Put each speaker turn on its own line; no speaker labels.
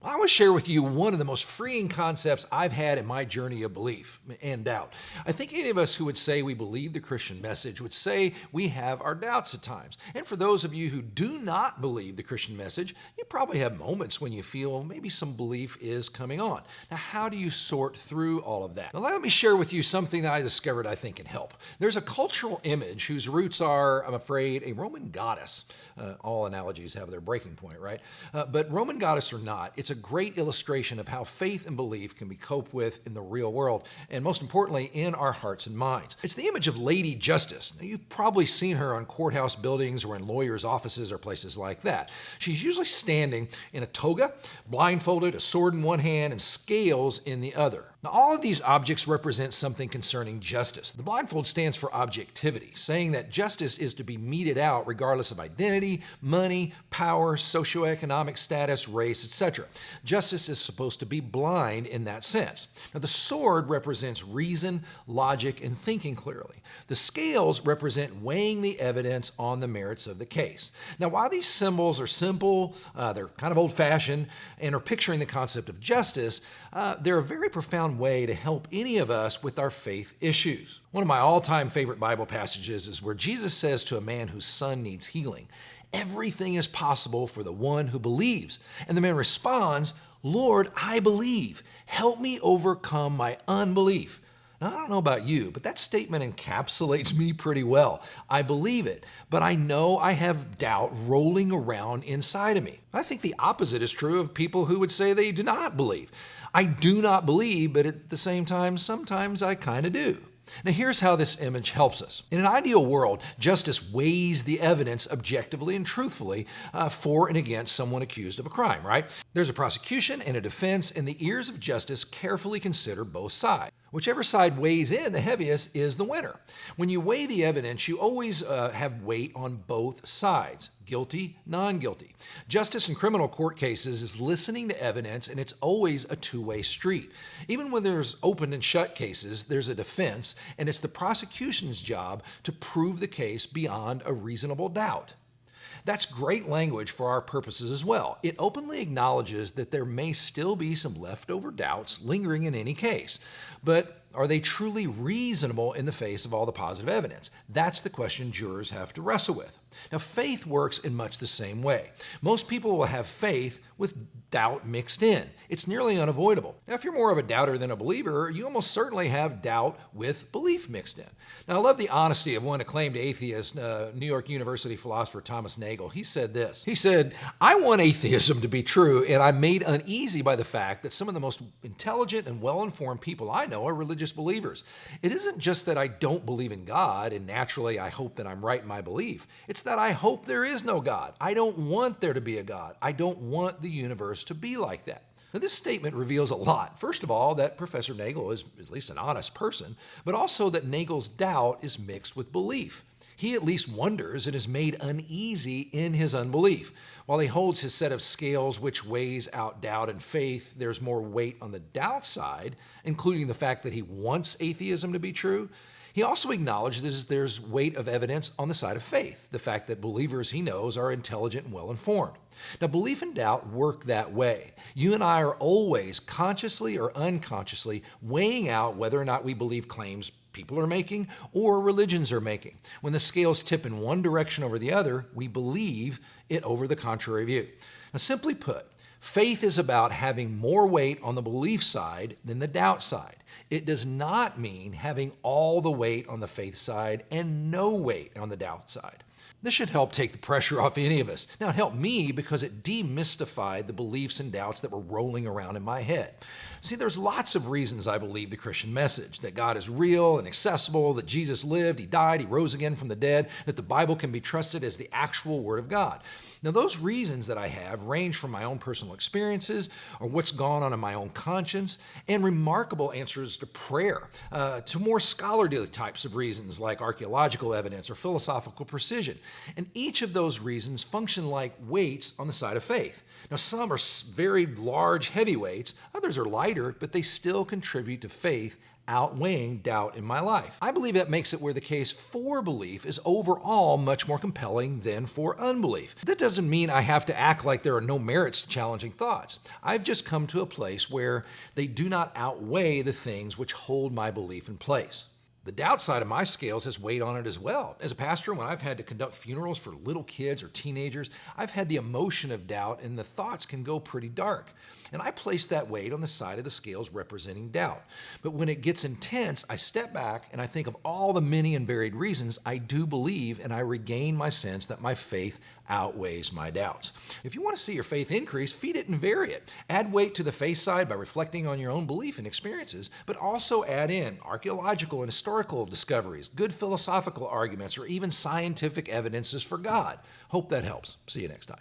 I want to share with you one of the most freeing concepts I've had in my journey of belief and doubt. I think any of us who would say we believe the Christian message would say we have our doubts at times. And for those of you who do not believe the Christian message, you probably have moments when you feel maybe some belief is coming on. Now, how do you sort through all of that? Now, let me share with you something that I discovered I think can help. There's a cultural image whose roots are, I'm afraid, a Roman goddess. All analogies have their breaking point, right? But Roman goddess or not, it's a great illustration of how faith and belief can be coped with in the real world, and most importantly, in our hearts and minds. It's the image of Lady Justice. Now, you've probably seen her on courthouse buildings or in lawyers' offices or places like that. She's usually standing in a toga, blindfolded, a sword in one hand, and scales in the other. Now, all of these objects represent something concerning justice. The blindfold stands for objectivity, saying that justice is to be meted out regardless of identity, money, power, socioeconomic status, race, etc. Justice is supposed to be blind in that sense. Now, the sword represents reason, logic, and thinking clearly. The scales represent weighing the evidence on the merits of the case. Now, while these symbols are simple, they're kind of old-fashioned, and are picturing the concept of justice, they're a very profound way to help any of us with our faith issues. One of my all-time favorite Bible passages is where Jesus says to a man whose son needs healing, "Everything is possible for the one who believes." And the man responds, "Lord, I believe. Help me overcome my unbelief." Now, I don't know about you, but that statement encapsulates me pretty well. I believe it, but I know I have doubt rolling around inside of me. I think the opposite is true of people who would say they do not believe. I do not believe, but at the same time, sometimes I kind of do. Now, here's how this image helps us. In an ideal world, justice weighs the evidence objectively and truthfully for and against someone accused of a crime, right? There's a prosecution and a defense, and the ears of justice carefully consider both sides. Whichever side weighs in the heaviest is the winner. When you weigh the evidence, you always have weight on both sides, guilty, non-guilty. Justice in criminal court cases is listening to evidence, and it's always a two-way street. Even when there's open and shut cases, there's a defense, and it's the prosecution's job to prove the case beyond a reasonable doubt. That's great language for our purposes as well. It openly acknowledges that there may still be some leftover doubts lingering in any case. But are they truly reasonable in the face of all the positive evidence? That's the question jurors have to wrestle with. Now, faith works in much the same way. Most people will have faith with doubt mixed in. It's nearly unavoidable. Now, if you're more of a doubter than a believer, you almost certainly have doubt with belief mixed in. Now, I love the honesty of one acclaimed atheist, New York University philosopher Thomas Nagel. He said this. He said, "I want atheism to be true, and I'm made uneasy by the fact that some of the most intelligent and well-informed people I know are religious believers. It isn't just that I don't believe in God, and naturally I hope that I'm right in my belief. It's that I hope there is no God. I don't want there to be a God. I don't want the universe to be like that." Now, this statement reveals a lot. First of all, that Professor Nagel is at least an honest person, but also that Nagel's doubt is mixed with belief. He at least wonders and is made uneasy in his unbelief. While he holds his set of scales which weighs out doubt and faith, there's more weight on the doubt side, including the fact that he wants atheism to be true. He also acknowledges there's weight of evidence on the side of faith, the fact that believers he knows are intelligent and well-informed. Now, belief and doubt work that way. You and I are always consciously or unconsciously weighing out whether or not we believe claims people are making or religions are making. When the scales tip in one direction over the other, we believe it over the contrary view. Now, simply put, faith is about having more weight on the belief side than the doubt side. It does not mean having all the weight on the faith side and no weight on the doubt side. This should help take the pressure off any of us. Now, it helped me because it demystified the beliefs and doubts that were rolling around in my head. See, there's lots of reasons I believe the Christian message, that God is real and accessible, that Jesus lived, He died, He rose again from the dead, that the Bible can be trusted as the actual Word of God. Now, those reasons that I have range from my own personal experiences or what's gone on in my own conscience and remarkable answers to prayer, to more scholarly types of reasons like archaeological evidence or philosophical precision. And each of those reasons function like weights on the side of faith. Now, some are very large, heavy weights. Others are lighter, but they still contribute to faith outweighing doubt in my life. I believe that makes it where the case for belief is overall much more compelling than for unbelief. That doesn't mean I have to act like there are no merits to challenging thoughts. I've just come to a place where they do not outweigh the things which hold my belief in place. The doubt side of my scales has weighed on it as well. As a pastor, when I've had to conduct funerals for little kids or teenagers, I've had the emotion of doubt, and the thoughts can go pretty dark. And I place that weight on the side of the scales representing doubt. But when it gets intense, I step back and I think of all the many and varied reasons I do believe, and I regain my sense that my faith outweighs my doubts. If you want to see your faith increase, feed it and vary it. Add weight to the faith side by reflecting on your own belief and experiences, but also add in archaeological and historical discoveries, good philosophical arguments, or even scientific evidences for God. Hope that helps. See you next time.